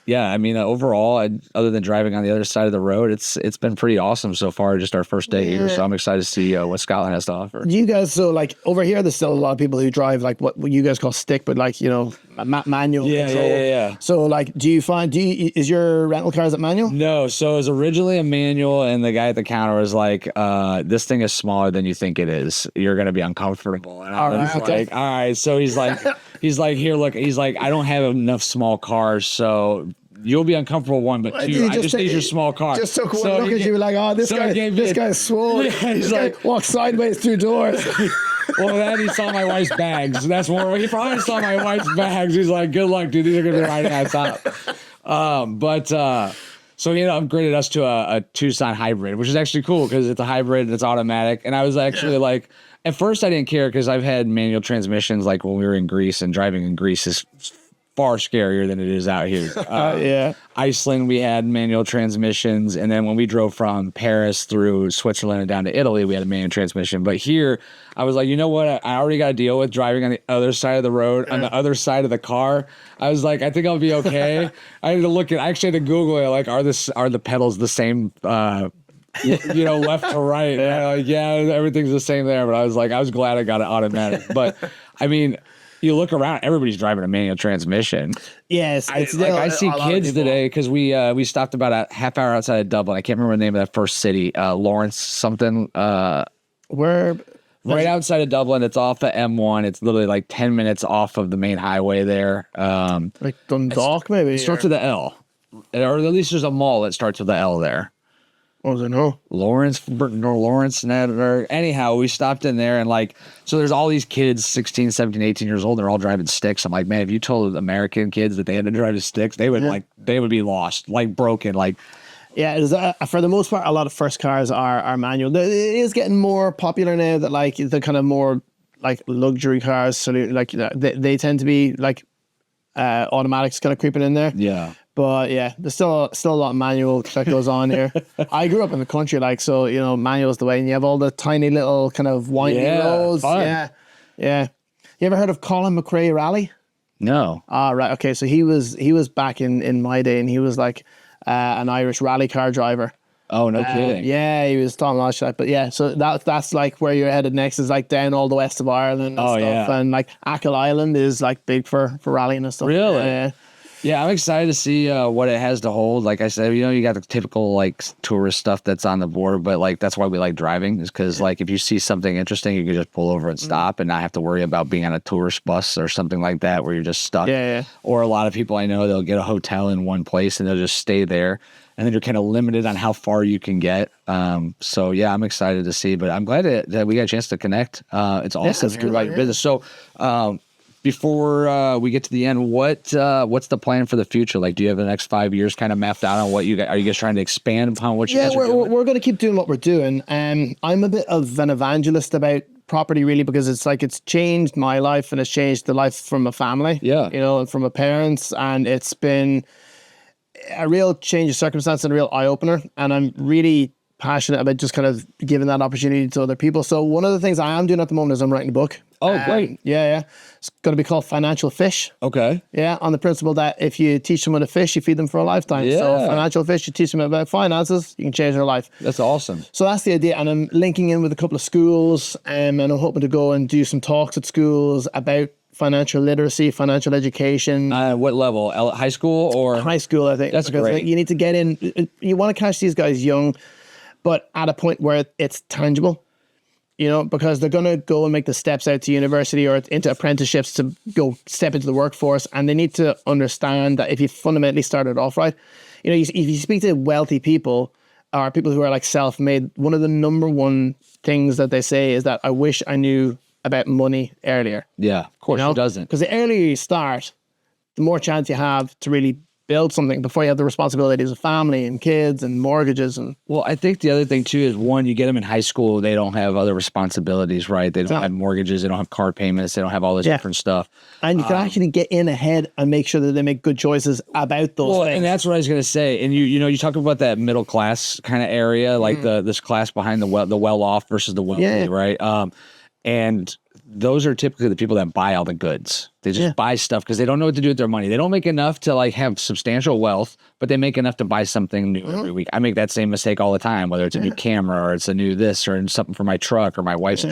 yeah, I mean, overall, other than driving on the other side of the road, it's been pretty awesome so far. Just our first day here, so I'm excited to see what Scotland has to offer. You guys, so like over here, there's still a lot of people who drive like what you guys call stick, but like manual control. Yeah. So like, is your rental car, is it manual? No, so it was originally a manual, and the guy at the counter was like, "This thing is smaller than you think it is. You're gonna be uncomfortable." And I was like, "All right." So he's like, "Here, look." He's like, "I don't have enough small cars, so you'll be uncomfortable one, but two, I just need your small car." Just took one look at you like, "Oh, this guy's swole." Yeah, he's like, walks sideways through doors. Well, then he saw my wife's bags. That's more. He probably saw my wife's bags. He's like, "Good luck, dude. These are gonna be right at top." So he upgraded us to a Tucson hybrid, which is actually cool because it's a hybrid and it's automatic. And I was actually like, at first I didn't care because I've had manual transmissions like when we were in Greece, and driving in Greece is far scarier than it is out here. Iceland, we had manual transmissions. And then when we drove from Paris through Switzerland and down to Italy, we had a manual transmission. But here, I was like, you know what? I already got to deal with driving on the other side of the road, on the other side of the car. I was like, I think I'll be okay. I actually had to Google it, like, are the pedals the same, left to right? And everything's the same there. But I was like, I was glad I got it automatic. But I mean, you look around, everybody's driving a manual transmission. Yes. I see kids today because we stopped about a half hour outside of Dublin. I can't remember the name of that first city, Lawrence something. Where? Right outside of Dublin. It's off the M1. It's literally like 10 minutes off of the main highway there. Like Dundalk, maybe? It starts with the L. Or at least there's a mall that starts with the L there. What was it? No. Lawrence. Anyhow, we stopped in there and so there's all these kids, 16, 17, 18 years old. They're all driving sticks. I'm like, man, if you told American kids that they had to drive sticks, they would they would be lost, broken, Yeah, it is, for the most part, a lot of first cars are manual. It is getting more popular now that the kind of more luxury cars, so they tend to be automatics kind of creeping in there. Yeah. But yeah, there's still a lot of manual that goes on here. I grew up in the country, so manual is the way, and you have all the tiny little kind of winding roads. Fun. Yeah. You ever heard of Colin McRae Rally? No. Ah, right. Okay, so he was back in my day, and he was an Irish rally car driver. Oh, no kidding. Yeah, he was Tom Lodge. But yeah, so that's where you're headed next is down all the west of Ireland and stuff. Yeah. And Achill Island is big for rallying and stuff. Really? Yeah, I'm excited to see what it has to hold. Like I said, you got the typical tourist stuff that's on the board, but that's why we like driving, is because if you see something interesting, you can just pull over and stop and not have to worry about being on a tourist bus or something like that where you're just stuck. Yeah. Or a lot of people I know, they'll get a hotel in one place and they'll just stay there, and then you're kind of limited on how far you can get. So yeah, I'm excited to see, but I'm glad that we got a chance to connect. It's awesome to hear about your business. So, Before we get to the end, what's the plan for the future? Like, do you have the next 5 years kind of mapped out on what are you guys trying to expand upon what you guys are doing? We're going to keep doing what we're doing. I'm a bit of an evangelist about property, really, because it's changed my life and it's changed the life from a family. Yeah. And from my parents, and it's been a real change of circumstance and a real eye opener. And I'm really passionate about just kind of giving that opportunity to other people. So one of the things I am doing at the moment is I'm writing a book. Oh, great. Yeah. It's going to be called Financial Fish. Okay. Yeah, on the principle that if you teach someone to fish, you feed them for a lifetime. Yeah. So Financial Fish, you teach them about finances, you can change their life. That's awesome. So that's the idea. And I'm linking in with a couple of schools, and I'm hoping to go and do some talks at schools about financial literacy, financial education. What level? High school or? High school, I think. That's because great. You need to get in. You want to catch these guys young, but at a point where it's tangible. Because they're going to go and make the steps out to university or into apprenticeships to go step into the workforce. And they need to understand that if you fundamentally started off right, if you speak to wealthy people or people who are like self-made, one of the number one things that they say is that I wish I knew about money earlier. Yeah, of course, who doesn't? Because the earlier you start, the more chance you have to really build something before you have the responsibilities of family and kids and mortgages. And well, I think the other thing too is, one, you get them in high school, they don't have other responsibilities, right? They don't have mortgages, they don't have car payments, they don't have all this different stuff. And you can actually get in ahead and make sure that they make good choices about those things. And that's what I was going to say. And you talk about that middle class kind of area, like this class behind the well off versus the wealthy, right? And those are typically the people that buy all the goods. They just buy stuff because they don't know what to do with their money. They don't make enough to like have substantial wealth, but they make enough to buy something new every week. I make that same mistake all the time, whether it's a new camera or it's a new this or something for my truck or my wife's.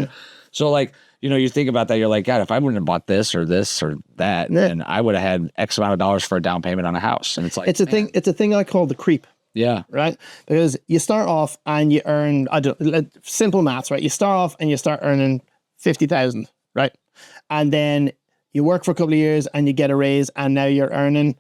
So like, you think about that, you're like, God, if I wouldn't have bought this or that, then I would have had X amount of dollars for a down payment on a house. And it's like, it's a thing I call the creep. Yeah. Right? Because you start off and you earn, simple maths, right? You start off and you start earning 50,000, right? And then you work for a couple of years and you get a raise and now you're earning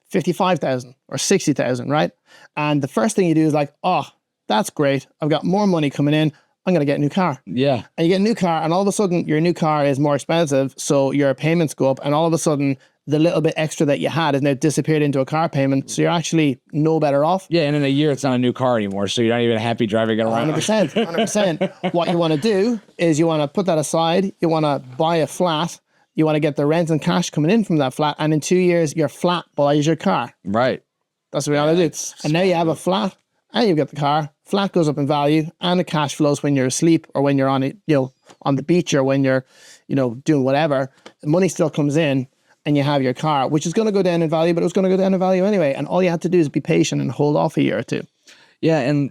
55,000 or 60,000, right? And the first thing you do is like, oh, that's great. I've got more money coming in. I'm going to get a new car. Yeah. And you get a new car and all of a sudden your new car is more expensive. So your payments go up and all of a sudden the little bit extra that you had is now disappeared into a car payment. So you're actually no better off. Yeah. And in a year, it's not a new car anymore. So you're not even happy driving it around. 100%. What you want to do is you want to put that aside. You want to buy a flat. You want to get the rent and cash coming in from that flat. And in 2 years, your flat buys your car. Right. That's what you want to do. And now you have a flat and you get the car. Flat goes up in value and the cash flows when you're asleep or when you're on it, on the beach or when you're, doing whatever. The money still comes in. And you have your car, which is going to go down in value, but it was going to go down in value anyway. And all you had to do is be patient and hold off a year or two. Yeah. And,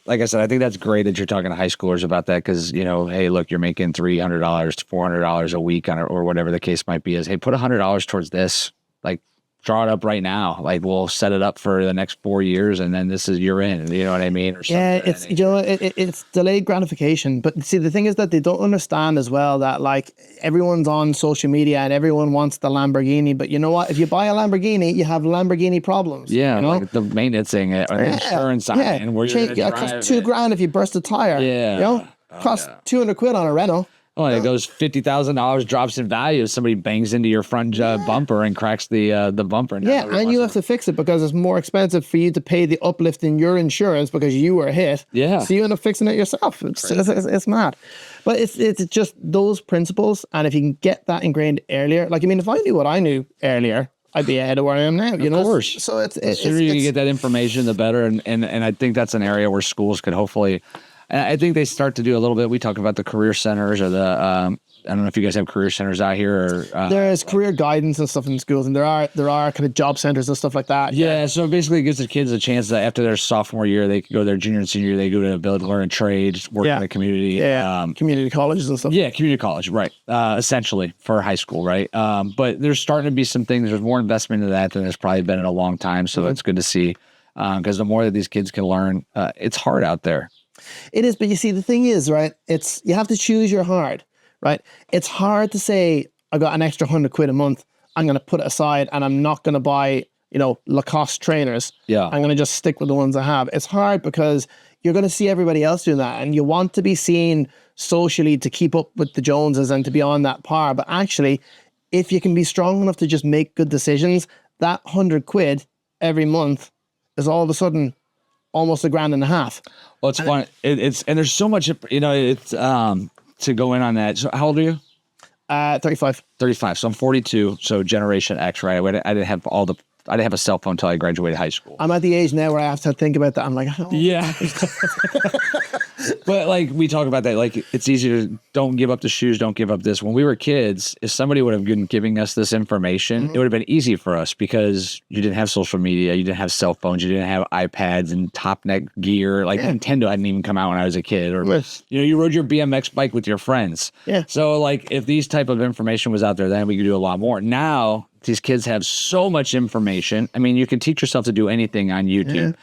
like I said, I think that's great that you're talking to high schoolers about that because, hey, look, you're making $300 to $400 a week or whatever the case might be is, hey, put $100 towards this, like draw it up right now. Like we'll set it up for the next 4 years and then you're in, you know what I mean? Or yeah, it's, it's delayed gratification. But see, the thing is that they don't understand as well that like everyone's on social media and everyone wants the Lamborghini. But you know what? If you buy a Lamborghini, you have Lamborghini problems. Yeah, like the maintenancing, insurance on it. And where you're it costs $2,000 if you burst a tire. Yeah. Costs 200 quid on a Renault. Oh, and it goes $50,000 drops in value if somebody bangs into your front bumper and cracks the bumper. And you have to fix it because it's more expensive for you to pay the uplift in your insurance because you were hit. Yeah. So you end up fixing it yourself. It's mad. But it's just those principles. And if you can get that ingrained earlier, like, if I knew what I knew earlier, I'd be ahead of where I am now. Of course. So the sooner you get that information, the better. And I think that's an area where schools could hopefully. And I think they start to do a little bit. We talk about the career centers or the I don't know if you guys have career centers out here. Or there's career guidance and stuff in schools, and there are kind of job centers and stuff like that. Yeah, so basically it gives the kids a chance that after their sophomore year, they can go their junior and senior year, they go to ability to learn a trade, work in the community. Yeah, community colleges and stuff. Yeah, community college, right. Essentially for high school, right? But there's starting to be some things. There's more investment into that than there's probably been in a long time. So that's good to see because the more that these kids can learn, it's hard out there. It is, but you see, the thing is, right, you have to choose your hard. Right? It's hard to say, I got an extra 100 quid a month. I'm going to put it aside and I'm not going to buy, Lacoste trainers. Yeah. I'm going to just stick with the ones I have. It's hard because you're going to see everybody else doing that and you want to be seen socially to keep up with the Joneses and to be on that par. But actually, if you can be strong enough to just make good decisions, that £100 every month is all of a sudden almost $1,500. Well, it's fun. It's and there's so much, it's to go in on that. So how old are you? 35. 35. So I'm 42. So Generation X, right? I didn't have I didn't have a cell phone until I graduated high school. I'm at the age now where I have to think about that. I'm like, oh. Yeah. But like we talk about that, like it's easier to don't give up the shoes, don't give up this. When we were kids, if somebody would have been giving us this information, it would have been easy for us because you didn't have social media, you didn't have cell phones, you didn't have iPads and top neck gear. Like Nintendo hadn't even come out when I was a kid, or you rode your BMX bike with your friends. Yeah. So like if these type of information was out there, then we could do a lot more. Now these kids have so much information. I mean, you can teach yourself to do anything on YouTube.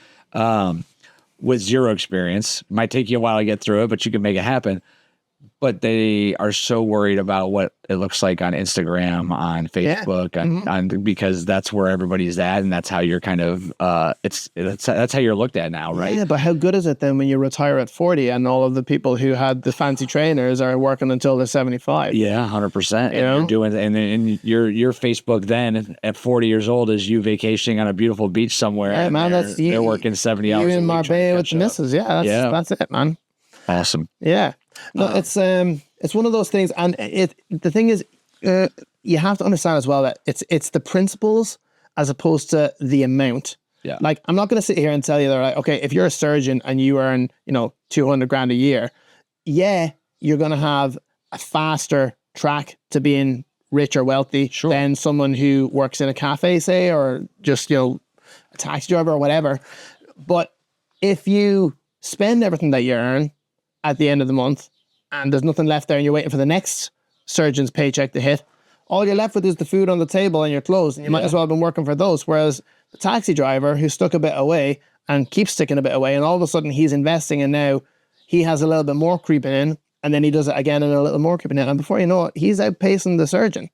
With zero experience. Might take you a while to get through it, but you can make it happen. But they are so worried about what it looks like on Instagram, on Facebook, on because that's where everybody's at, and that's how you're kind of that's how you're looked at now, right? Yeah, but how good is it then when you retire at 40 and all of the people who had the fancy trainers are working until they're 75? Yeah, 100%. You're doing, and your Facebook then at 40 years old is you vacationing on a beautiful beach somewhere. Yeah, man, they're working 70 hours. You're in Marbella with the missus. Yeah, that's it, man. Awesome. Yeah. No, it's one of those things, and the thing is, you have to understand as well that it's the principles as opposed to the amount. Yeah. Like, I'm not going to sit here and tell you that, right, okay, if you're a surgeon and you earn, $200,000 a year, yeah, you're going to have a faster track to being rich or wealthy than someone who works in a cafe, say, or just, a taxi driver or whatever. But if you spend everything that you earn at the end of the month and there's nothing left there and you're waiting for the next surgeon's paycheck to hit, all you're left with is the food on the table and your clothes, and you might as well have been working for those. Whereas the taxi driver who stuck a bit away and keeps sticking a bit away, and all of a sudden he's investing, and now he has a little bit more creeping in, and then he does it again and a little more creeping in, and before you know it, he's outpacing the surgeon.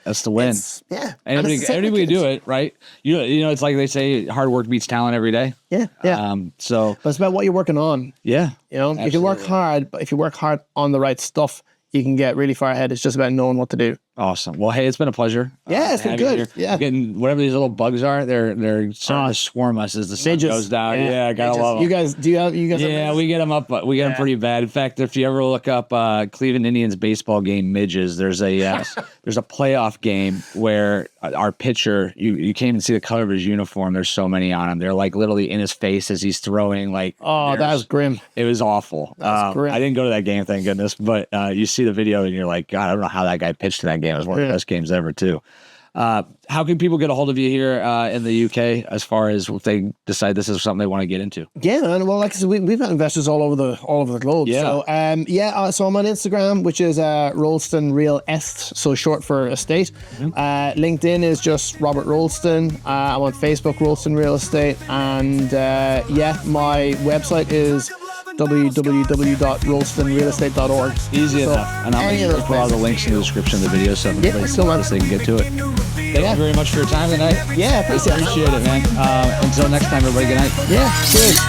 That's the win. Yeah. Anybody do it, right? It's like they say, hard work beats talent every day. Yeah. So but it's about what you're working on. Yeah. You can work hard, but if you work hard on the right stuff, you can get really far ahead. It's just about knowing what to do. Awesome. Well, hey, it's been a pleasure. Yeah, it's been good. Yeah. Getting whatever these little bugs are, they're starting to swarm us as the sun goes down. Yeah, I gotta love them. You guys, Yeah, we get them up. We get them pretty bad. In fact, if you ever look up Cleveland Indians baseball game midges, there's a there's a playoff game where our pitcher, you can't even see the color of his uniform. There's so many on him. They're like literally in his face as he's throwing. Like, oh, that was grim. It was awful. Grim. I didn't go to that game, thank goodness. But you see the video and you're like, God, I don't know how that guy pitched in that game. It was one of the best games ever too. How can people get a hold of you here in the UK as far as if they decide this is something they want to get into? Yeah, man. Well, like I said, we've got investors all over the globe. Yeah. So so I'm on Instagram, which is Rolston Real Est, so short for estate. LinkedIn is just Robert Rolston. I'm on Facebook, Rolston Real Estate, and my website is www.rolstonrealestate.org. Easy enough. And I'm going to put all the links in the description of the video so everybody they can get to it. Thank you very much for your time tonight. Yeah, appreciate it, man. Until next time, everybody, good night. Yeah, cheers.